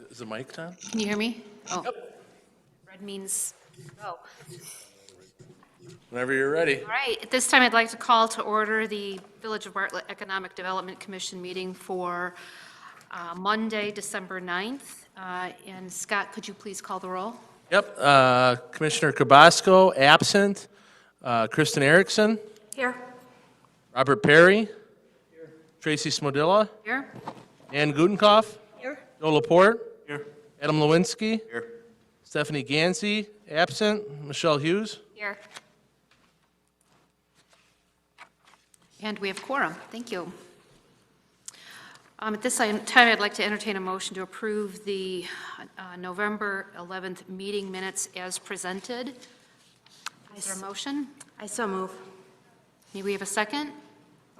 Is the mic on? Can you hear me? Oh. Yep. Red means go. Whenever you're ready. All right, at this time, I'd like to call to order the Village of Bartlett Economic Development Commission meeting for Monday, December 9th. And Scott, could you please call the roll? Yep. Commissioner Cabasco, absent. Kristen Erickson, Here. Robert Perry, Tracy Smodilla, Here? Ann Gutenkopf, Here. Joe Laporte, here. Adam Lewinsky, here. Stephanie Gansey, absent. Michelle Hughes. Here. And we have quorum. Thank you. At this time, I'd like to entertain a motion to approve the November 11th meeting minutes as presented. Is there a motion? I so move. May we have a second?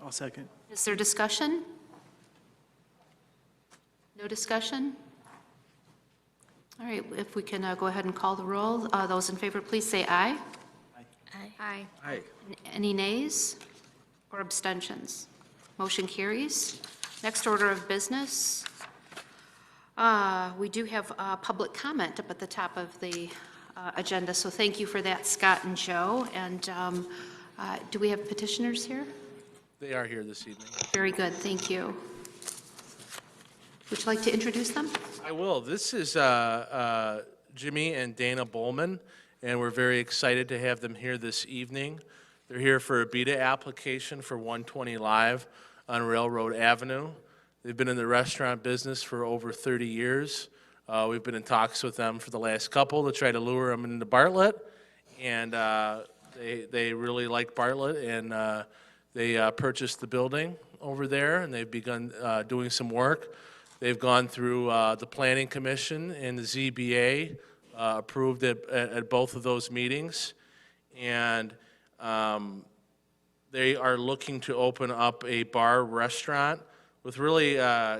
I'll second. Is there discussion? No discussion? All right, if we can go ahead and call the roll. Those in favor, please say aye. Aye. Aye. Any nays or abstentions? Motion carries. Next order of business. We do have public comment up at the top of the agenda, so thank you for that, Scott and Joe. And do we have petitioners here? They are here this evening. Very good, thank you. Would you like to introduce them? I will. This is Jimmy and Dana Bowman, and we're very excited to have them here this evening. They're here for a BEDA application for 120 Live on Railroad Avenue. They've been in the restaurant business for over 30 years. We've been in talks with them for the last couple to try to lure them into Bartlett, and they really like Bartlett, and they purchased the building over there, and they've begun doing some work. They've gone through the Planning Commission and the ZBA, approved it at both of those meetings, and they are looking to open up a bar restaurant with really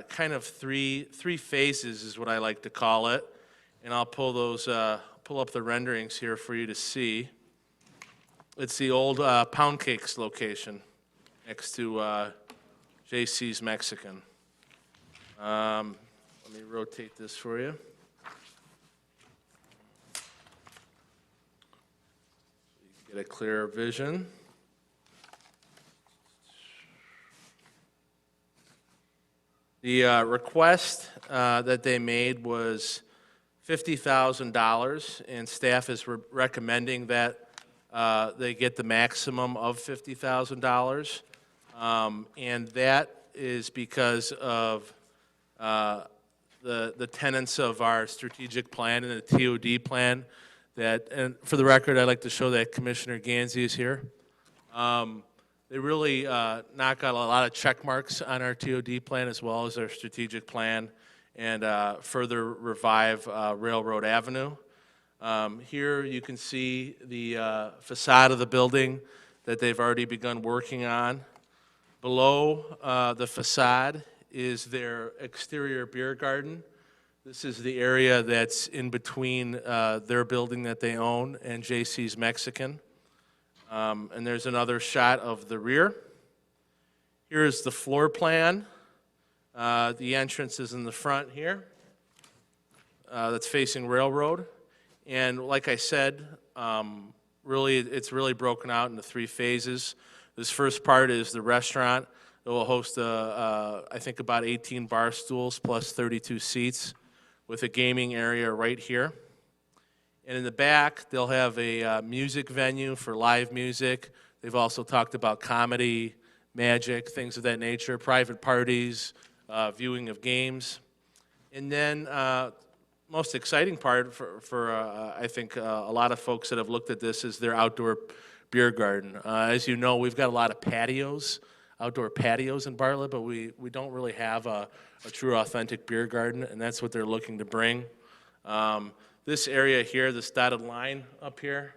kind of three phases is what I like to call it. And I'll pull up the renderings here for you to see. It's the old Pound Cakes location next to JC's Mexican. Let me rotate this for you. So you can get a clearer vision. The request that they made was $50,000, and staff is recommending that they get the maximum of $50,000. And that is because of the tenets of our strategic plan and the TOD plan. And for the record, I'd like to show that Commissioner Gansey is here. They really knock out a lot of check marks on our TOD plan as well as our strategic plan, and further revive Railroad Avenue. Here you can see the facade of the building that they've already begun working on. Below the facade is their exterior beer garden. This is the area that's in between their building that they own and JC's Mexican. And there's another shot of the rear. Here's the floor plan. The entrance is in the front here. That's facing Railroad. And like I said, it's really broken out into three phases. This first part is the restaurant. It will host, I think, about 18 bar stools plus 32 seats with a gaming area right here. And in the back, they'll have a music venue for live music. They've also talked about comedy, magic, things of that nature, private parties, viewing of games. And then most exciting part for I think, a lot of folks that have looked at this is their outdoor beer garden. As you know, we've got a lot of patios, outdoor patios in Bartlett, but we don't really have a true authentic beer garden, and that's what they're looking to bring. This area here, this dotted line up here,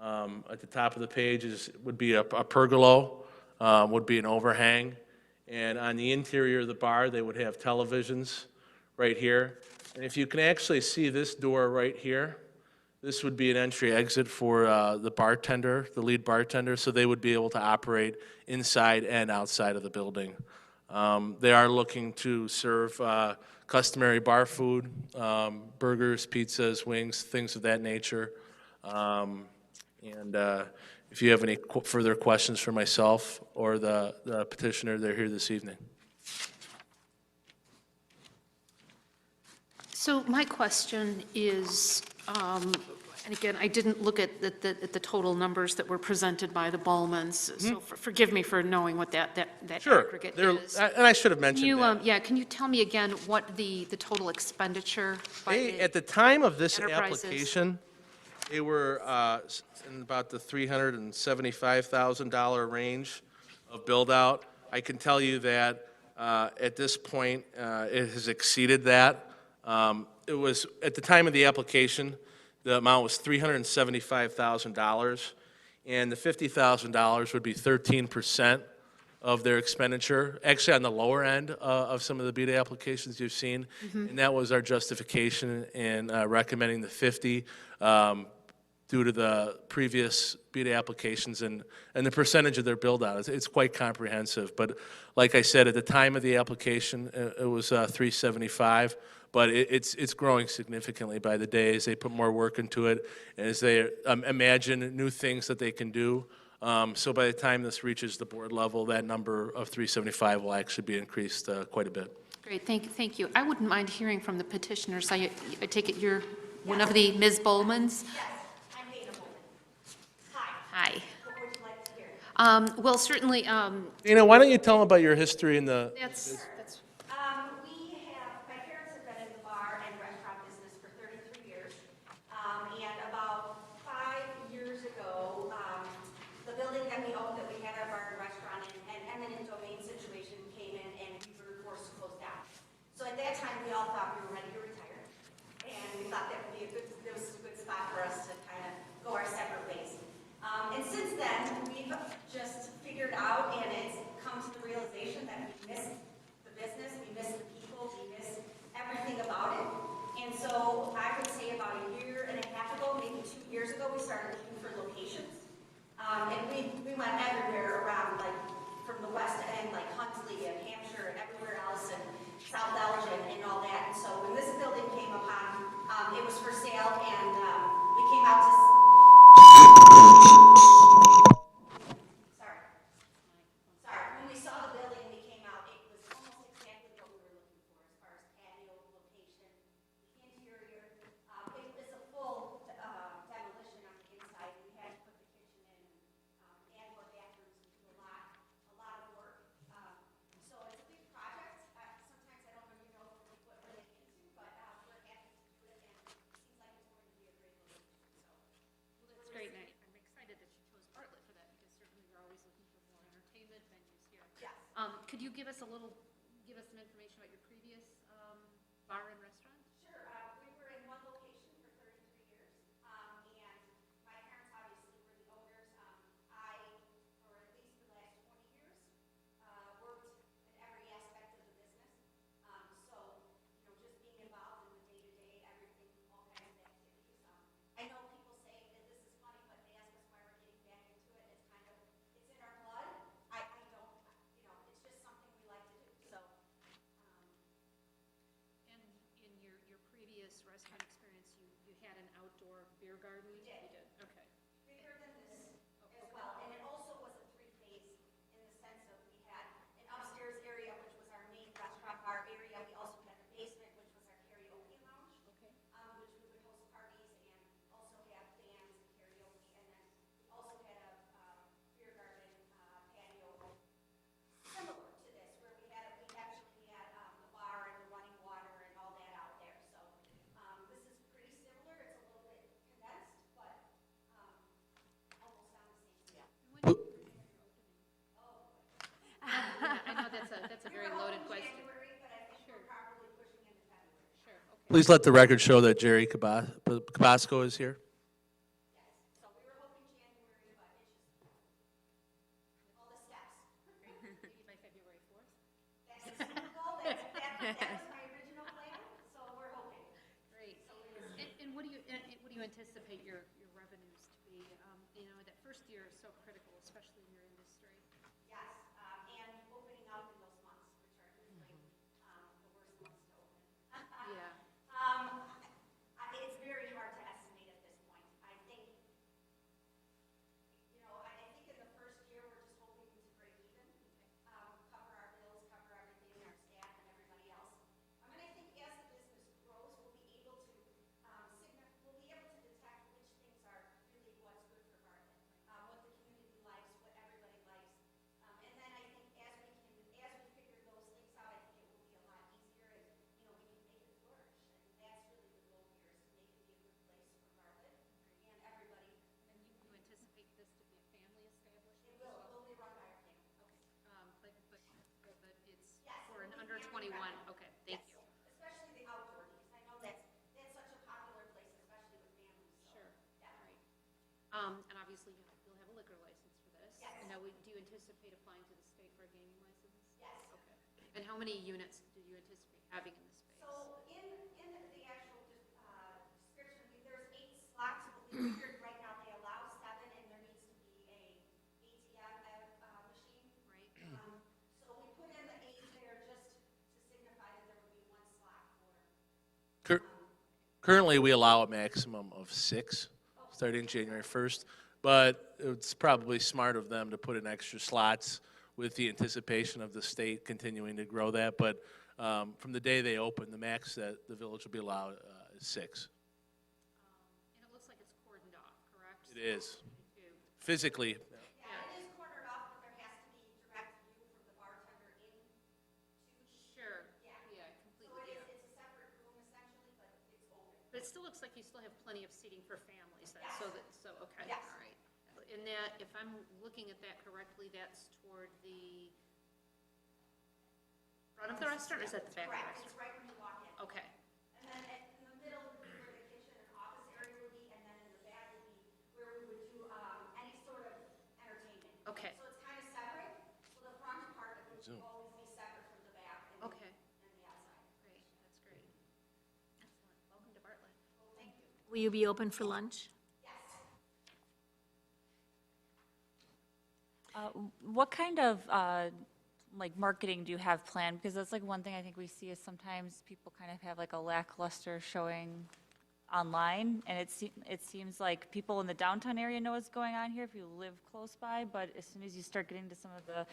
at the top of the page would be a pergola, would be an overhang. And on the interior of the bar, they would have televisions right here. And if you can actually see this door right here, This would be an entry-exit for the bartender, the lead bartender, so they would be able to operate inside and outside of the building. They are looking to serve customary bar food, burgers, pizzas, wings, things of that nature. And if you have any further questions for myself or the petitioner, they're here this evening. So my question is, and again, I didn't look at the total numbers that were presented by the Bowmans, so forgive me for knowing what that Sure. aggregate is. And I should have mentioned that. Yeah, can you tell me again what the total expenditure by the At the time of this enterprises? application, they were in about the $375,000 range of build-out. I can tell you that at this point, it has exceeded that. It was, at the time of the application, the amount was $375,000, and the $50,000 would be 13% of their expenditure, actually on the lower end of some of the BEDA applications you've seen. And that was our justification in recommending the 50 due to the previous BEDA applications and the percentage of their build-out. It's quite comprehensive. But like I said, at the time of the application, it was 375. But it's growing significantly by the day as they put more work into it, as they imagine new things that they can do. So by the time this reaches the board level, that number of 375 will actually be increased quite a bit. Great, thank you. I wouldn't mind hearing from the petitioners. I take it you're one of the Ms. Bowmans? Yes, I'm Dana Bowman. Hi. Hi. What would you like to hear? Well, certainly, Dana, why don't you tell them about your history in the... that's, My parents have been in the bar and restaurant business for 33 years. And about 5 years ago, the building that we owned, that we had our bar and restaurant in, an eminent domain situation came in and we were forced to close down. So at that time, we all thought we were ready to retire. And we thought that would be this was a good spot for us to kind of go our separate ways. And since then, we've just figured out, and it's come to the realization that we missed the business, we missed the people, we missed everything about it. And so I would say about a year and a half ago, maybe 2 years ago, we started looking for locations. And we went everywhere around, like from the west end, like Huntley and Hampshire and everywhere else, and South Elgin and all that. And so when this building came upon, it was for sale, and we came out to. Sorry. When we saw the building, we came out, it was almost exactly what we were looking for as far as patio, location, interior. It was a full demolition on the inside. We had to put the kitchen in, add more bathrooms, and do a lot of work. So it's a big project. Sometimes I don't really know what we're getting into, but we're happy to do it, and it seems like it's going to be a great location. So that's great. And I'm excited that you chose Bartlett for that, because certainly you're always looking for more entertainment venues here. yes. Could you give us some information about your previous bar and restaurant? Sure. We were in one location for 33 years, and my parents obviously were the owners. I, for at least the last 20 years, worked in every aspect of the business. So, just being involved in the day-to-day, everything, all kinds of activities. I know people say that this is funny, but they ask us why we're getting back into it. It's kind of, it's in our blood. I don't, it's just something we like to do. So, And in your previous restaurant experience, you had an outdoor beer garden? We did. You did, okay. bigger than this as well, and it also was a three-phase in the sense of we had an upstairs area, which was our main restaurant bar area. We also had the basement, which was our karaoke lounge, Okay. Which we would host parties and also have bands and karaoke. And then we also had a beer garden patio similar to this, where we actually had the bar and the running water and all that out there. So this is pretty similar. It's a little bit condensed, but almost on the same scale. I know that's a very loaded question. January, but I think we're probably pushing into February. Sure, okay. Please let the record show that Jerry Cabasco is here. So we were hoping January, but it's just all the steps. Maybe by February 4th? That's a super goal. That was my original plan, so we're hoping. Great. And what do you you anticipate your revenues to be? That first year is so critical, especially in your industry. Yes, and opening up in those months, which are usually the worst months to open. Yeah. It's very hard to estimate at this point. I think, I think in the first year, we're just hoping to break even, cover our bills, cover everything, our staff and everybody else. And I think as the business grows, we'll be able to detect which things are really what's good for Bartlett, what the community likes, what everybody likes. And then I think as we figure those things out, I think it will be a lot easier and, we can make it flourish. And that's really the goal here, is to make it be a good place for Bartlett and everybody. And you anticipate this to be a family establishment? It will be run by our family. Okay. But it's Yes, for an it'll be under family 21. run. Okay, thank Yes, you. especially the outdoor, because I know that's such a popular place, especially with families. So, Sure. yeah. All right. And obviously, you'll have a liquor license for this. Yes. And now, do you anticipate applying to the state for a gaming license? Yes. Okay. And how many units do you anticipate having in the space? So in the actual description, there's 8 slots, but we figured right now they allow 7, and there needs to be a ATM machine. Right. So we put in the 8 there just to signify that there would be 1 slot for. Currently, we allow a maximum of 6, starting January 1st, but it's probably smart of them to put in extra slots with the anticipation of the state continuing to grow that. But from the day they open, the max that the village will be allowed is 6. And it looks like it's cordoned off, correct? It is. Too. Physically, Yeah, it is cornered off, but there has to be direct view from the bartender into. Sure. Yeah. Yeah, So completely. it's a separate room essentially, but it's open. But it still looks like you still have plenty of seating for families then, Yes. okay, Yes. all right. And that, if I'm looking at that correctly, that's toward the front of the restaurant, or is that the back of the Correct, it's restaurant? right when you walk in. Okay, And then in the middle would be where the kitchen and office area would be, and then in the back would be where we would do any sort of entertainment. Okay. So it's kind of separate, so the front part of it would always be separate from the back and okay, and the outside. great, that's great. Excellent, welcome to Bartlett. Thank you. Will you be open for lunch? Yes. What kind of marketing do you have planned? Because that's like one thing I think we see is sometimes people kind of have like a lackluster showing online, and it seems like people in the downtown area know what's going on here if you live close by, but as soon as you start getting to some of the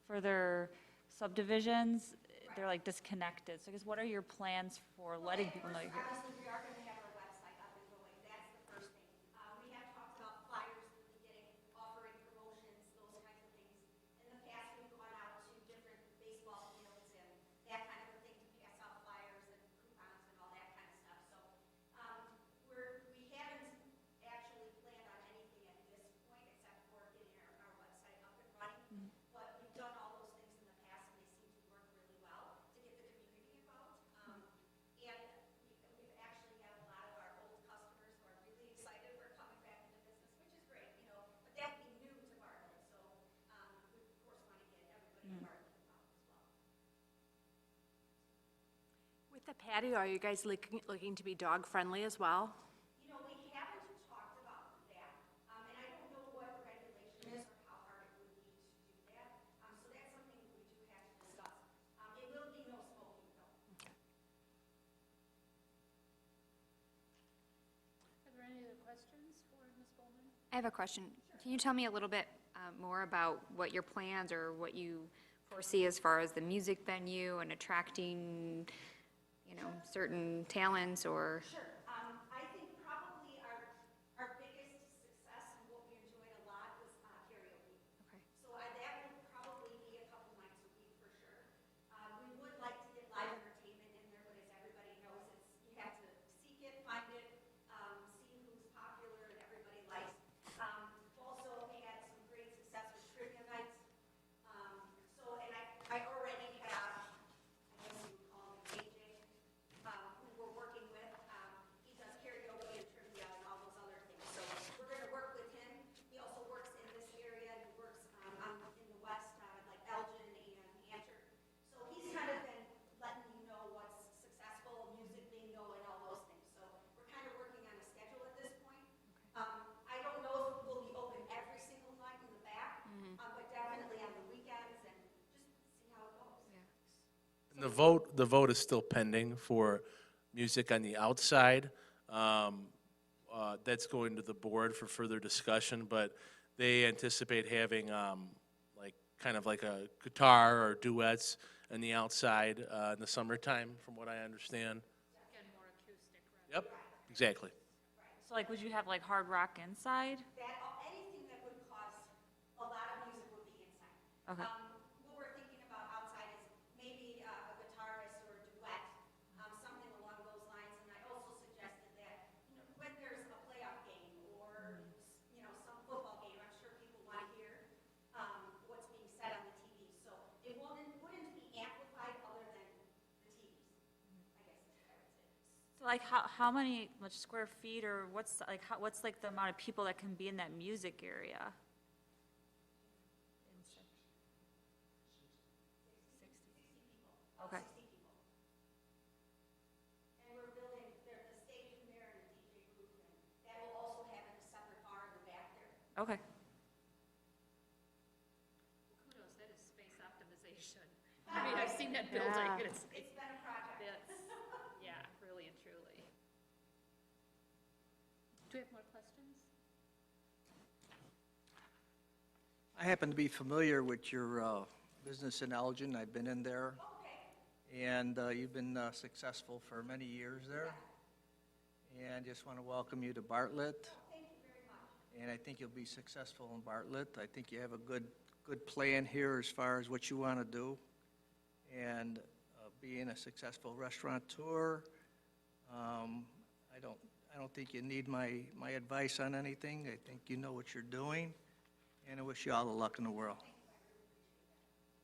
further subdivisions, they're like disconnected. So I guess what are your plans for letting people know you're here? Obviously, we are going to have our website up and going. That's the first thing. We have talked about flyers we'll be getting, offering promotions, those kinds of things. In the past, we've gone out to different baseball fields and that kind of a thing to pass out flyers and coupons and all that kind of stuff. So we haven't actually planned on anything at this point except for getting our website up and running. But we've done all those things in the past and they seem to work really well to get the community involved. And we've actually had a lot of our old customers who are really excited we're coming back into business, which is great, but that would be new to Bartlett. So we, of course, want to get everybody in Bartlett involved as well. With the patio, are you guys looking to be dog-friendly as well? We haven't talked about that, and I don't know what the regulation is or how hard it would be to do that. So that's something we do have to discuss. It will be no smoking, though. Are there any other questions for Ms. Bowman? I have a question. Can you tell me a little bit more about what your plans or what you foresee as far as the music venue and attracting, certain talents or? Sure. I think probably our biggest success and what we enjoyed a lot was karaoke. Okay. So that would probably be a couple nights a week for sure. We would like to get live entertainment in there, but as everybody knows, you have to seek it, find it, see who's popular and everybody likes. Also had some great success with trivia nights. And I already have, I guess you would call them AJ, who we're working with. The vote is still pending for music on the outside. That's going to the board for further discussion, but they anticipate having like kind of like a guitar or duets on the outside in the summertime, from what I understand. Again, more acoustic, right? Yep, exactly. So like, would you have like hard rock inside? Anything that would cause a lot of music would be inside. Okay. What we're thinking about outside is maybe a guitarist or a duet, something along those lines. And I also suggested that, when there's a playoff game or, some football game, I'm sure people want to hear, what's being said on the TV. So it wouldn't be amplified other than the TVs, I guess is what I would say. So like, how many, much square feet, or what's like the amount of people that can be in that music area? 60. Okay. And we're building, there's a stage in there and a DJ booth, and that will also have a separate bar in the back there. Okay. Kudos, that is space optimization. I mean, I've seen that building, and it's It's been a project. yeah, really and truly. Do we have more questions? I happen to be familiar with your business in Elgin. I've been in there. And you've been successful for many years there. And just want to welcome you to Bartlett. Thank you very much. And I think you'll be successful in Bartlett. I think you have a good plan here as far as what you want to do. And being a successful restaurateur, I don't think you need my advice on anything. I think you know what you're doing. And I wish you all the luck in the world.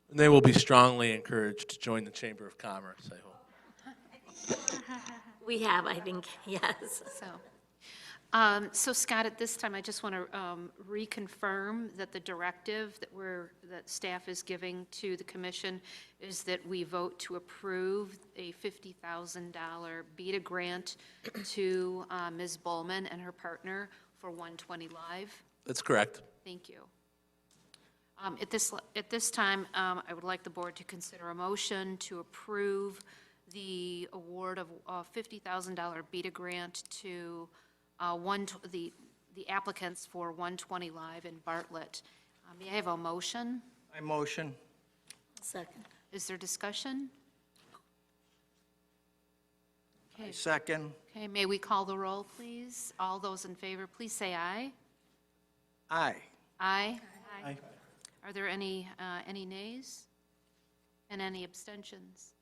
And they will be strongly encouraged to join the Chamber of Commerce, I hope. We have, I think, yes. So Scott, at this time, I just want to reconfirm that the directive that staff is giving to the commission is that we vote to approve a $50,000 BEDA grant to Ms. Bowman and her partner for 120 Live. That's correct. Thank you. At this time, I would like the board to consider a motion to approve the award of a $50,000 BEDA grant to the applicants for 120 Live in Bartlett. May I have a motion? I motion. Second. Is there discussion? Okay, Second. okay, may we call the roll, please? All those in favor, please say aye. Aye. Aye. Aye. Are there any nays? And any abstentions?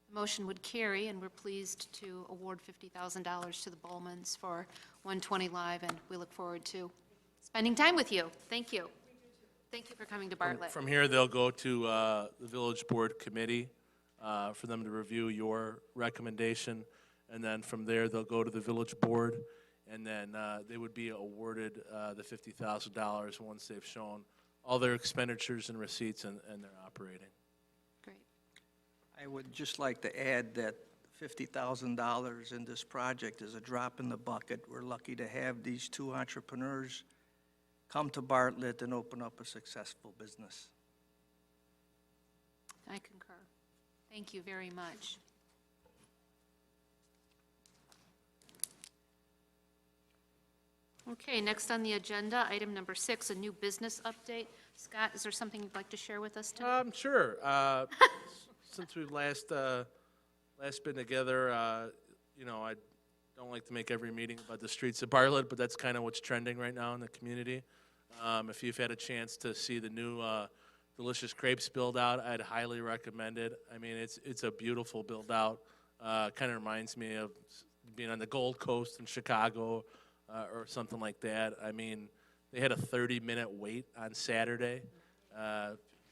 The motion would carry, and we're pleased to award $50,000 to the Bowmans for 120 Live, and we look forward to spending time with you. Thank you. Thank you for coming to Bartlett. From here, they'll go to the Village Board Committee for them to review your recommendation, and then from there, they'll go to the Village Board, and then they would be awarded the $50,000 once they've shown all their expenditures and receipts and their operating. Great. I would just like to add that $50,000 in this project is a drop in the bucket. We're lucky to have these two entrepreneurs come to Bartlett and open up a successful business. I concur. Thank you very much. Okay, next on the agenda, item number 6, a new business update. Scott, is there something you'd like to share with us today? Sure. Since we've last been together, I don't like to make every meeting about the streets of Bartlett, but that's kind of what's trending right now in the community. If you've had a chance to see the new Delicious Crepes build out, I'd highly recommend it. I mean, it's a beautiful build out. Kind of reminds me of being on the Gold Coast in Chicago or something like that. I mean, they had a 30-minute wait on Saturday.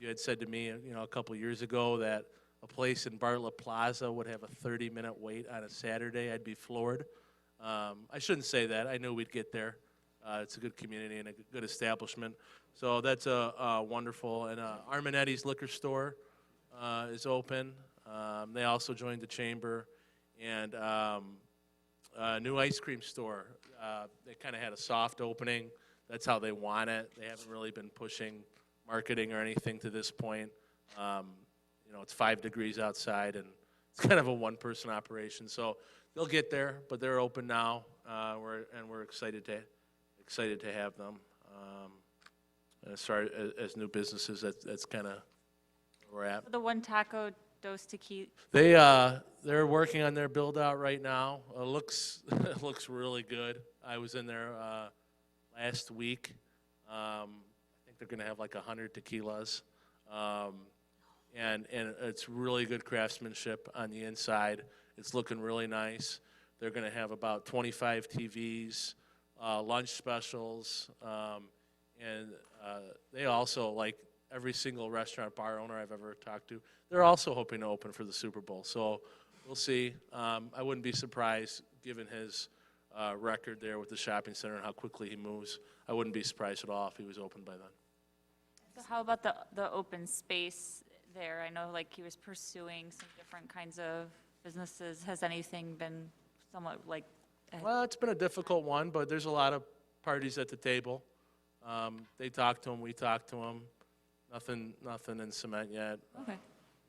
You had said to me, a couple years ago that a place in Bartlett Plaza would have a 30-minute wait on a Saturday. I'd be floored. I shouldn't say that. I knew we'd get there. It's a good community and a good establishment. So that's wonderful. And Armanetti's Liquor Store is open. They also joined the chamber. And a new ice cream store. They kind of had a soft opening. That's how they want it. They haven't really been pushing marketing or anything to this point. you know, it's 5 degrees outside, and it's kind of a one-person operation. So they'll get there, but they're open now. We're excited to have them. As far as new businesses, that's kind of where we're at. The One Taco Dos Tequila, They're working on their build out right now. It looks it looks really good. I was in there last week. I think they're going to have like 100 tequilas, and it's really good craftsmanship on the inside. It's looking really nice. They're going to have about 25 TVs, lunch specials, and they also, like every single restaurant bar owner I've ever talked to, they're also hoping to open for the Super Bowl. So we'll see. I wouldn't be surprised, given his record there with the shopping center and how quickly he moves. I wouldn't be surprised at all if he was open by then. so how about the open space there? I know like he was pursuing some different kinds of businesses. Has anything been somewhat like? Well, it's been a difficult one, but there's a lot of parties at the table. They talked to him, we talked to him. Nothing in cement yet. Okay.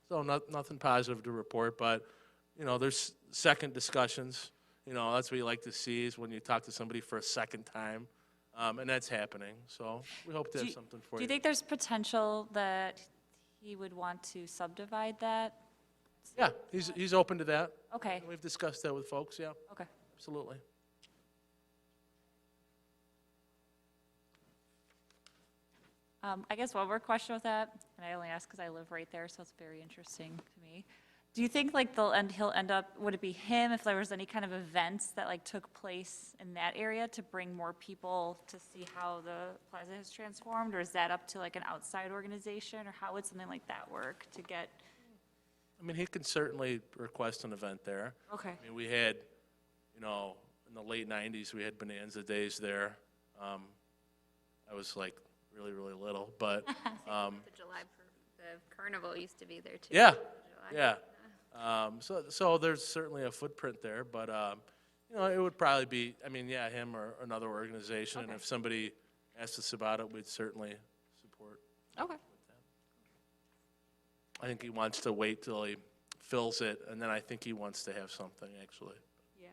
So nothing positive to report, but, you know, there's second discussions. You know, that's what you like to see is when you talk to somebody for a second time, and that's happening. So we hope to have something for Do you. you think there's potential that he would want to subdivide that? Yeah, he's open to that. Okay, We've discussed that with folks, yeah, okay. absolutely. I guess one more question with that, and I only ask because I live right there, so it's very interesting to me. Do you think like he'll end up, would it be him if there was any kind of events that like took place in that area to bring more people to see how the plaza has transformed? Or is that up to like an outside organization, or how would something like that work to get? I mean, he can certainly request an event there. Okay. I mean, we had, you know, in the late 90s, we had Bonanza Days there. I was like really, really little, but The carnival used to be there too. yeah, July. yeah. So there's certainly a footprint there, but you know, it would probably be, I mean, yeah, him or another organization. And Okay. if somebody asked us about it, we'd certainly support. Okay. I think he wants to wait till he fills it, and then I think he wants to have something actually. Yeah.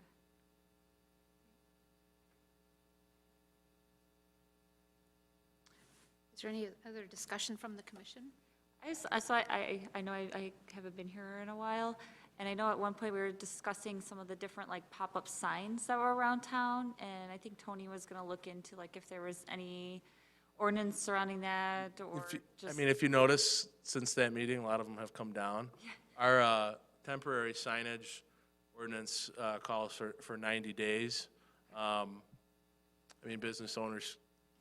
Is there any other discussion from the commission? I know I haven't been here in a while, and I know at one point we were discussing some of the different like pop-up signs that were around town, and I think Tony was gonna look into like if there was any ordinance surrounding that, or I just. mean, if you notice, since that meeting, a lot of them have come down. Our temporary signage ordinance calls for 90 days. I mean, business owners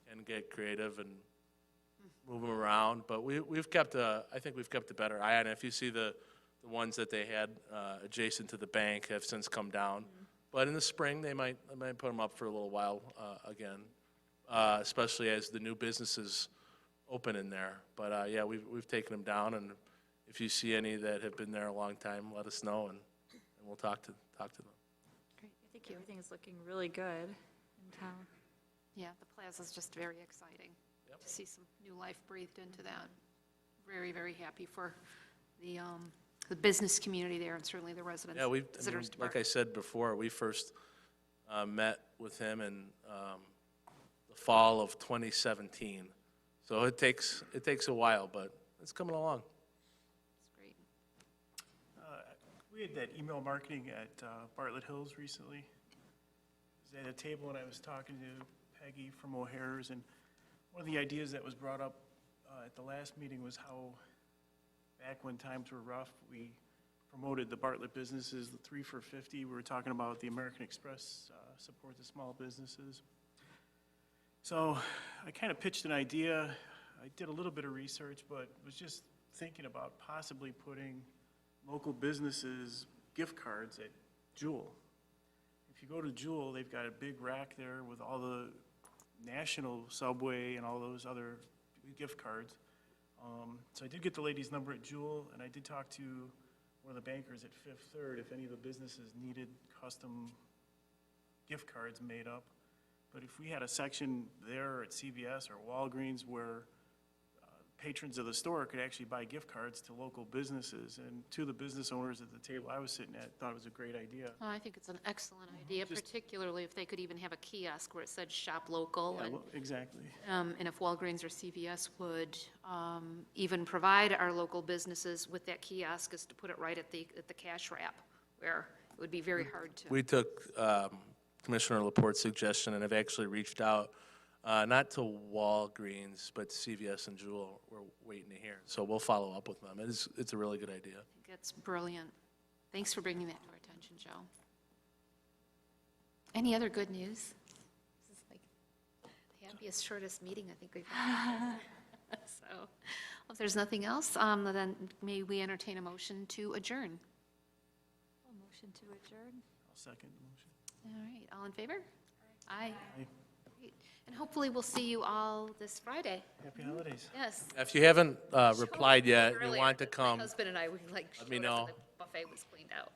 can get creative and move them around, but we've kept I think we've kept a better eye on it. If you see the ones that they had adjacent to the bank have since come down, but in the spring they might put them up for a little while again, especially as the new businesses open in there. But yeah, we've taken them down, and if you see any that have been there a long time, let us know, and we'll talk to them. Great. I think everything is looking really good in town. Yeah, the plaza's just very exciting to see some new life breathed into that. Very, very happy for the business community there and certainly the residents. Yeah, visitors to like I Bartlett. said before, we first met with him in the fall of 2017. So it takes a while, but it's coming along. It's great. We had that email marketing at Bartlett Hills recently. I was at a table and I was talking to Peggy from O'Hare's, and one of the ideas that was brought up at the last meeting was how back when times were rough, we promoted the Bartlett businesses, the 3 for $50. We were talking about the American Express support the small businesses. So I kind of pitched an idea. I did a little bit of research, but was just thinking about possibly putting local businesses gift cards at Jewel. If you go to Jewel, they've got a big rack there with all the national Subway and all those other gift cards. So I did get the lady's number at Jewel, and I did talk to one of the bankers at Fifth Third if any of the businesses needed custom gift cards made up. But if we had a section there at CVS or Walgreens where patrons of the store could actually buy gift cards to local businesses. And two of the business owners at the table I was sitting at thought it was a great idea. Oh, I think it's an excellent idea, particularly if they could even have a kiosk where it said shop local. Yeah, And well, exactly. and if Walgreens or CVS would even provide our local businesses with that kiosk, is to put it right at the cash wrap, where it would be very hard to. We took Commissioner Laporte's suggestion and have actually reached out, not to Walgreens, but CVS and Jewel. We're waiting to hear. So we'll follow up with them. It's a really good idea. I think it's brilliant. Thanks for bringing that to our attention, Joe. Any other good news? This is like the happiest, shortest meeting I think we've had. So, if there's nothing else, then may we entertain a motion to adjourn? Motion to adjourn? I'll second the motion. All right, all in favor? Aye. Aye. Great. And hopefully we'll see you all this Friday. Happy holidays. Yes. If you haven't replied yet, and you Earlier, want to my come, husband and I, we like Let me showed up know. and the buffet was cleaned out.